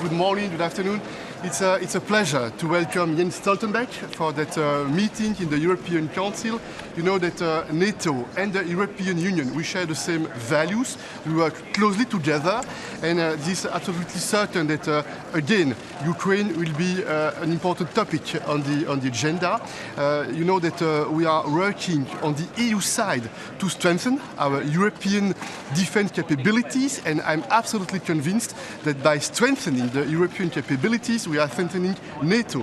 good morning, good afternoon. It's a pleasure to welcome Jens Stoltenberg for that meeting in the European Council. You know that NATO and the European Union, we share the same values. We work closely together, and this is absolutely certain that, again, Ukraine will be an important topic on the agenda. You know that we are working on the EU side to strengthen our European defense capabilities, and I'm absolutely convinced that by strengthening the European capabilities, we are strengthening NATO,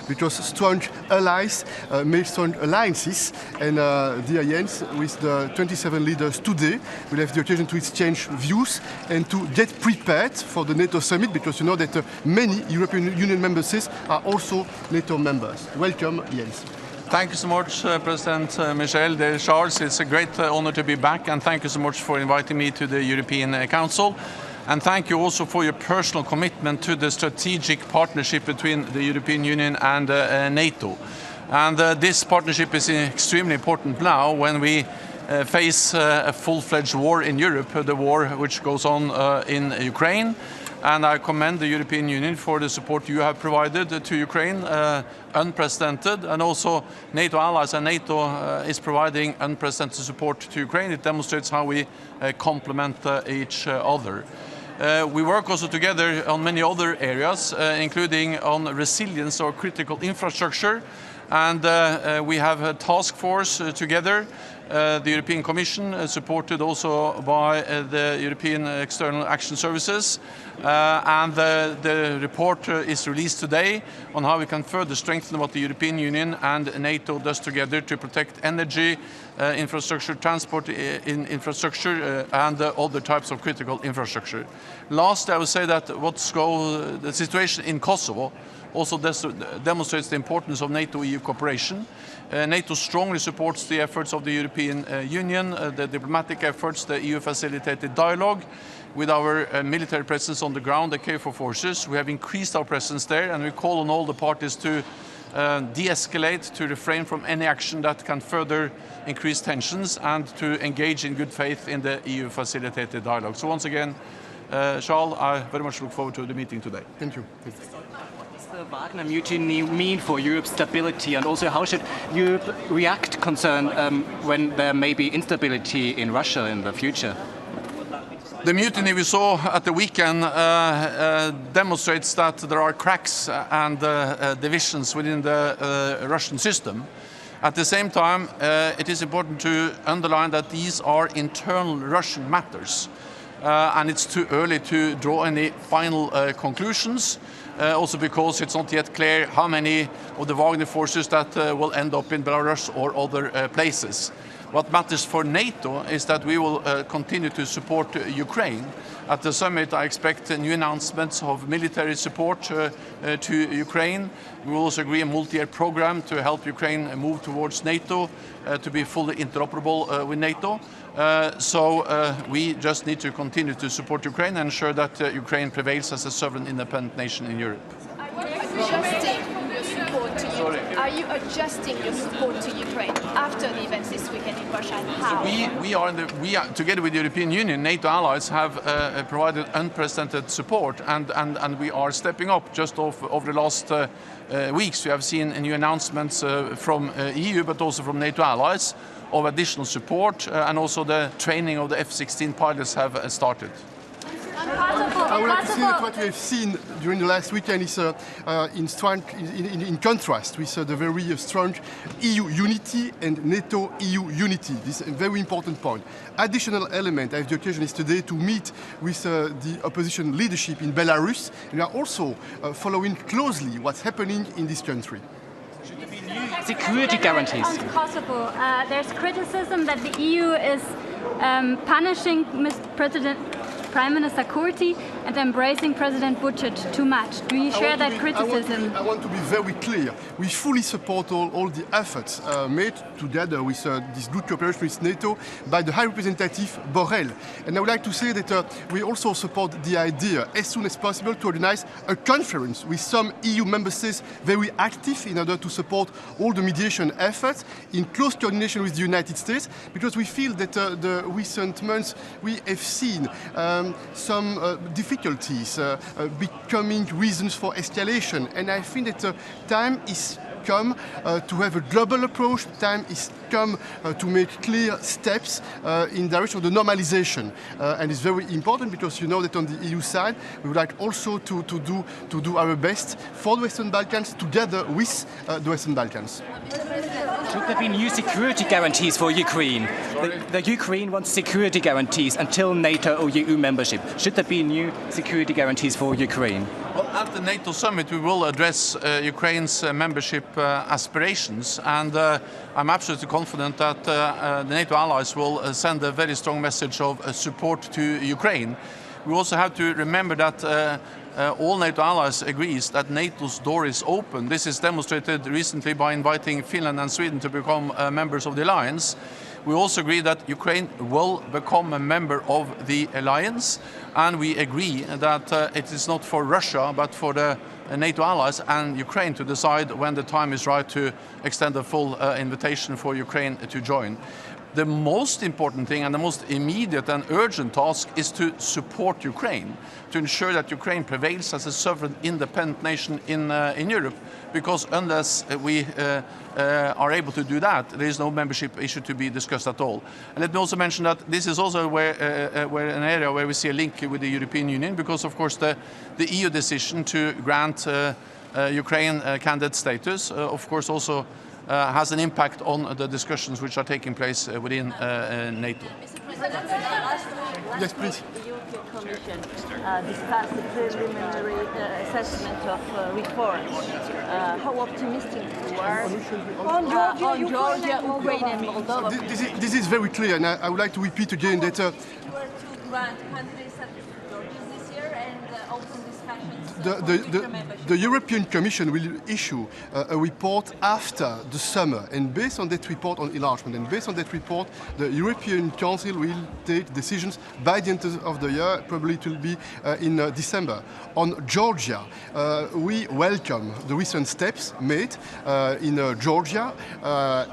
because strong allies make strong alliances. And dear Jens, with the 27 leaders today, we'll have the occasion to exchange views and to get prepared for the NATO summit, because you know that many European Union member states are also NATO members. Welcome, Jens. Thank you so much, President Michel. Dear Charles, it's a great honor to be back, and thank you so much for inviting me to the European Council. And thank you also for your personal commitment to the strategic partnership between the European Union and NATO. And this partnership is extremely important now when we face a full-fledged war in Europe, the war which goes on in Ukraine. And I commend the European Union for the support you have provided to Ukraine, unprecedented, and also NATO allies, and NATO is providing unprecedented support to Ukraine. It demonstrates how we complement each other. We work also together on many other areas, including on resilience or critical infrastructure. And we have a task force together, the European Commission, supported also by the European External Action Services. And the report is released today on how we can further strengthen what the European Union and NATO does together to protect energy, infrastructure, transport infrastructure, and other types of critical infrastructure. Last, I would say that the situation in Kosovo also demonstrates the importance of NATO-EU cooperation. NATO strongly supports the efforts of the European Union, the diplomatic efforts, the EU-facilitated dialogue. With our military presence on the ground, the KFOR forces, we have increased our presence there, and we call on all the parties to de-escalate, to refrain from any action that can further increase tensions, and to engage in good faith in the EU-facilitated dialogue. So once again, Charles, I very much look forward to the meeting today. Thank you. The Wagner mutiny mean for Europe's stability, and also how should Europe react concern when there may be instability in Russia in the future? The mutiny we saw at the weekend demonstrates that there are cracks and divisions within the Russian system. At the same time, it is important to underline that these are internal Russian matters, and it's too early to draw any final conclusions. Also because it's not yet clear how many of the Wagner forces that will end up in Belarus or other places. What matters for NATO is that we will continue to support Ukraine. At the summit, I expect new announcements of military support to Ukraine. We will also agree a multi-year program to help Ukraine move towards NATO, to be fully interoperable with NATO. So we just need to continue to support Ukraine and ensure that Ukraine prevails as a sovereign, independent nation in Europe. Are you adjusting your support to Ukraine after the events this weekend in Russia, and how? So we are together with the European Union, NATO allies have provided unprecedented support, and we are stepping up. Just over the last weeks, we have seen new announcements from EU, but also from NATO allies, of additional support, and also the training of the F-16 pilots have started. I would like to say that what we have seen during the last weekend is in contrast with the very strong EU unity and NATO-EU unity. This is a very important point. Additional element, I have the occasion is today to meet with the opposition leadership in Belarus, and we are also following closely what's happening in this country. Security guarantees. On Kosovo, there's criticism that the EU is punishing Prime Minister Kurti and embracing President Vučić too much. Do you share that criticism? I want to be very clear. We fully support all the efforts made together with this good cooperation with NATO by the High Representative Borrell. And I would like to say that we also support the idea, as soon as possible, to organize a conference with some EU member states very active in order to support all the mediation efforts in close coordination with the United States, because we feel that the recent months we have seen some difficulties difficulties becoming reasons for escalation. And I think that time is come to have a global approach. Time is come to make clear steps in direction of the normalization. And it's very important because you know that on the EU side, we would like also to do our best for the Western Balkans together with the Western Balkans. Should there be new security guarantees for Ukraine? The Ukraine wants security guarantees until NATO or EU membership. Should there be new security guarantees for Ukraine? Well, at the NATO summit, we will address Ukraine's membership aspirations, and I'm absolutely confident that the NATO allies will send a very strong message of support to Ukraine. We also have to remember that all NATO allies agree that NATO's door is open. This is demonstrated recently by inviting Finland and Sweden to become members of the alliance. We also agree that Ukraine will become a member of the alliance, and we agree that it is not for Russia but for the NATO allies and Ukraine to decide when the time is right to extend a full invitation for Ukraine to join. The most important thing and the most immediate and urgent task is to support Ukraine, to ensure that Ukraine prevails as a sovereign, independent nation in Europe, because unless we are able to do that, there is no membership issue to be discussed at all. And let me also mention that this is also where an area where we see a link with the European Union, because of course the EU decision to grant Ukraine candidate status, of course also has an impact on the discussions which are taking place within NATO. Yes, please. The European Commission discussed the preliminary assessment of reforms. How optimistic you are on Georgia, Ukraine and Moldova? This is very clear, and I would like to repeat again that You were to grant country status to Georgia this year and open discussions the European Commission will issue a report after the summer, and based on that report on enlargement, and based on that report, the European Council will take decisions by the end of the year. Probably it will be in December. On Georgia, we welcome the recent steps made in Georgia,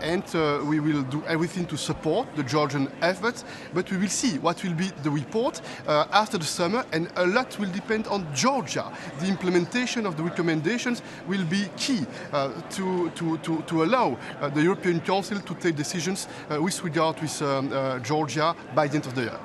and we will do everything to support the Georgian efforts, but we will see what will be the report after the summer, and a lot will depend on Georgia. The implementation of the recommendations will be key to allow the European Council to take decisions with regard with Georgia by the end of the year.